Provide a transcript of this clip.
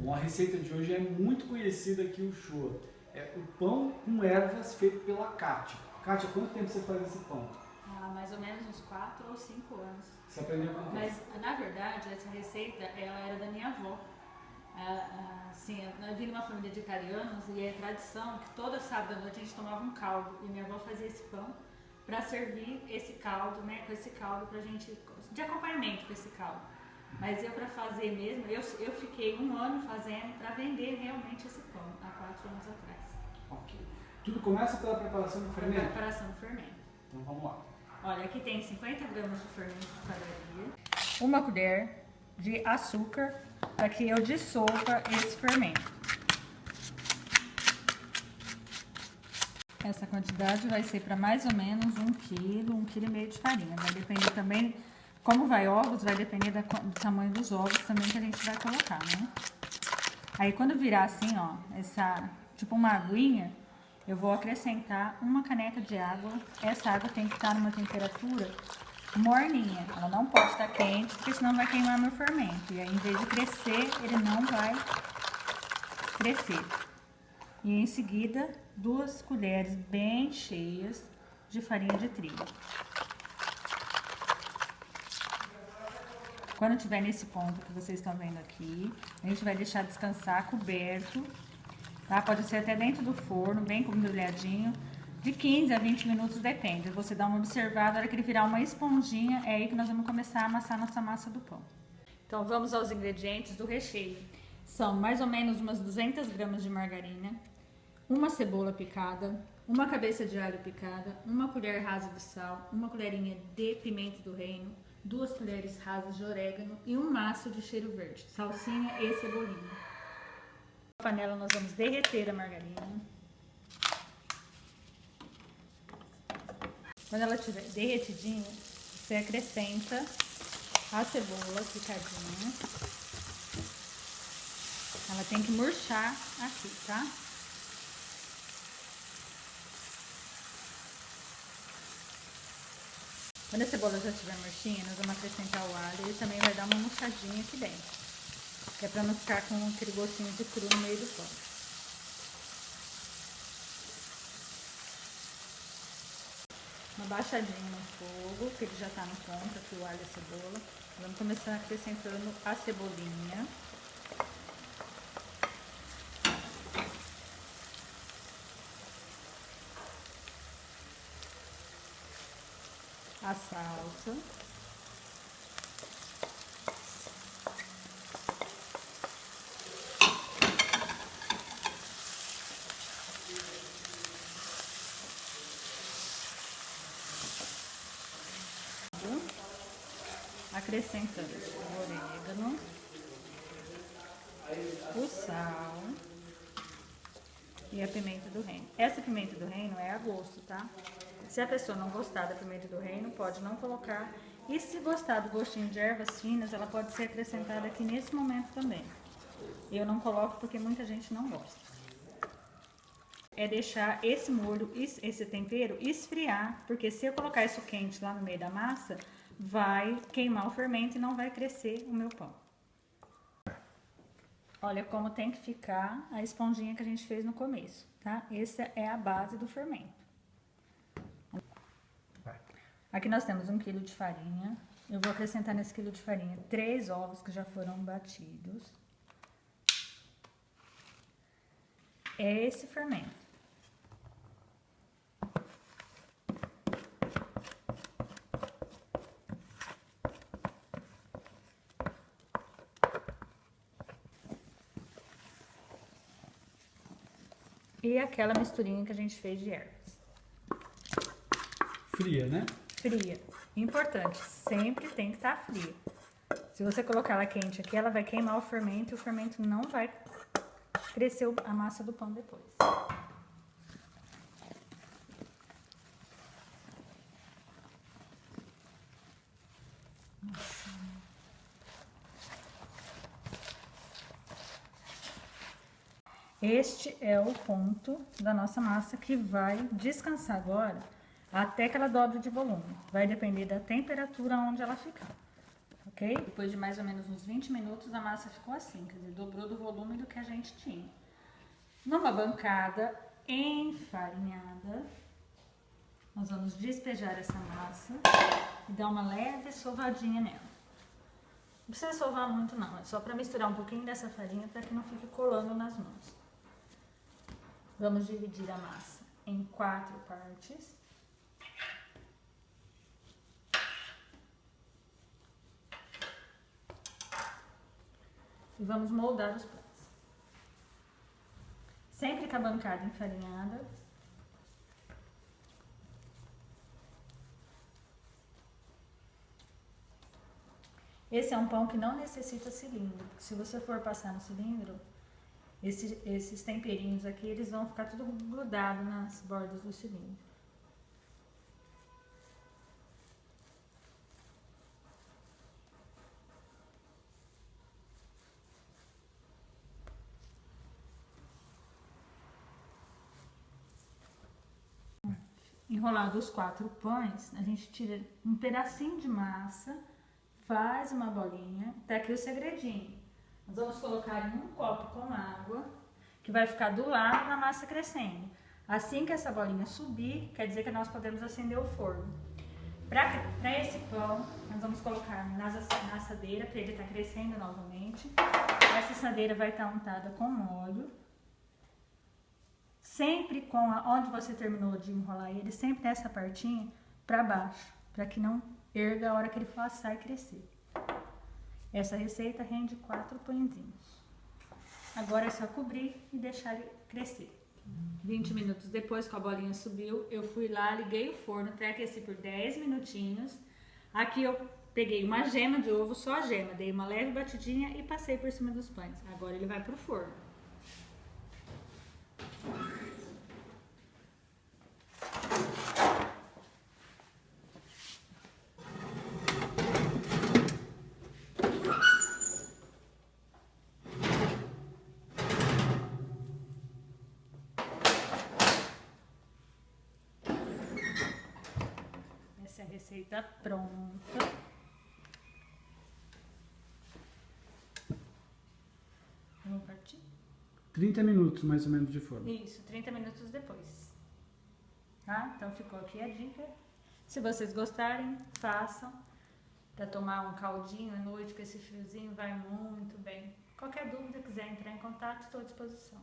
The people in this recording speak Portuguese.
Bom, a receita de hoje é muito conhecida aqui, o Shoa. É o pão com ervas feito pela Kátia. Kátia, quanto tempo você faz esse pão? Mais ou menos uns 4 ou 5 anos. Você aprendeu com quem? Mas, na verdade, essa receita, ela era da minha avó. Assim, eu vim de uma família de italianos e é tradição que toda sábado à noite a gente tomava um caldo. E minha avó fazia esse pão para servir esse caldo, né? Com esse caldo pra gente, de acompanhamento com esse caldo. Mas eu, para fazer mesmo, eu fiquei 1 ano fazendo para vender realmente esse pão, há 4 anos atrás. Ok. Tudo começa pela preparação do fermento? Preparação do fermento. Então vamos lá. Olha, aqui tem 50 gramas de fermento de padaria, 1 colher de açúcar para que eu dissolva esse fermento. Essa quantidade vai ser para mais ou menos 1 quilo, 1,5 kg de farinha. Vai depender também, como vai ovos, vai depender do tamanho dos ovos também que a gente vai colocar, né? Aí quando virar assim, ó, tipo uma aguinha, eu vou acrescentar 1 caneca de água. Essa água tem que estar numa temperatura morninha. Ela não pode estar quente, porque senão vai queimar meu fermento. E aí, em vez de crescer, ele não vai crescer. E em seguida, 2 colheres bem cheias de farinha de trigo. Quando estiver nesse ponto que vocês estão vendo aqui, a gente vai deixar descansar coberto. Tá? Pode ser até dentro do forno, bem embrulhadinho, de 15 a 20 minutos, depende. Você dá uma observada, na hora que ele virar uma esponjinha, é aí que nós vamos começar a amassar nossa massa do pão. Então vamos aos ingredientes do recheio. São mais ou menos umas 200 gramas de margarina, 1 cebola picada, 1 cabeça de alho picada, 1 colher rasa de sal, 1 colherinha de pimenta do reino, 2 colheres rasas de orégano e 1 maço de cheiro verde, salsinha e cebolinha. Na panela nós vamos derreter a margarina. Quando ela estiver derretidinha, você acrescenta a cebola picadinha. Ela tem que murchar aqui, tá? Quando a cebola já estiver murchinha, nós vamos acrescentar o alho e ele também vai dar uma murchadinha aqui dentro. Que é pra não ficar com aquele gostinho de cru no meio do pão. Uma baixadinha no fogo, que ele já tá no ponto, aqui o alho e a cebola. Vamos começar acrescentando a cebolinha. A salsa. Acrescentando o orégano, o sal e a pimenta do reino. Essa pimenta do reino é a gosto, tá? Se a pessoa não gostar da pimenta do reino, pode não colocar. E se gostar do gostinho de ervas finas, ela pode ser acrescentada aqui nesse momento também. Eu não coloco porque muita gente não gosta. É deixar esse molho, esse tempero esfriar, porque se eu colocar isso quente lá no meio da massa, vai queimar o fermento e não vai crescer o meu pão. Olha como tem que ficar a esponjinha que a gente fez no começo, tá? Essa é a base do fermento. Aqui nós temos 1 quilo de farinha. Eu vou acrescentar nesse quilo de farinha 3 ovos que já foram batidos. É esse fermento. E aquela misturinha que a gente fez de ervas. Fria, né? Fria. Importante, sempre tem que estar fria. Se você colocar ela quente aqui, ela vai queimar o fermento e o fermento não vai crescer a massa do pão depois. Este é o ponto da nossa massa que vai descansar agora até que ela dobre de volume. Vai depender da temperatura onde ela ficar. ok? Depois de mais ou menos uns 20 minutos, a massa ficou assim, quer dizer, dobrou do volume do que a gente tinha. Numa bancada enfarinhada, nós vamos despejar essa massa e dar uma leve sovadinha nela. Não precisa sovar muito não, é só para misturar um pouquinho dessa farinha para que não fique colando nas mãos. Vamos dividir a massa em 4 partes. E vamos moldar os pães. Sempre com a bancada enfarinhada. Esse é um pão que não necessita cilindro, porque se você for passar no cilindro, esses temperinhos aqui, eles vão ficar tudo grudado nas bordas do cilindro. Enrolado os 4 pães, a gente tira um pedacinho de massa, faz uma bolinha, tá aqui o segredinho. Nós vamos colocar em um copo com água, que vai ficar do lado da massa crescendo. Assim que essa bolinha subir, quer dizer que nós podemos acender o forno. Para esse pão, nós vamos colocar na assadeira, para ele estar crescendo novamente. Essa assadeira vai estar untada com óleo. Sempre com onde você terminou de enrolar ele, sempre essa partinha para baixo, para que não erga a hora que ele for assar e crescer. Essa receita rende 4 pãezinhos. Agora é só cobrir e deixar ele crescer. 20 minutos depois que a bolinha subiu, eu fui lá, liguei o forno, pré-aqueci por 10 minutinhos. Aqui eu peguei uma gema de ovo, só a gema, dei uma leve batidinha e passei por cima dos pães. Agora ele vai pro forno. Essa é a receita pronta. Vamos partir? 30 minutos mais ou menos de forno. Isso, 30 minutos depois. Tá? Então ficou aqui a dica. Se vocês gostarem, façam. Para tomar um caldinho à noite com esse friozinho vai muito bem. Qualquer dúvida, quiser entrar em contato, estou à disposição.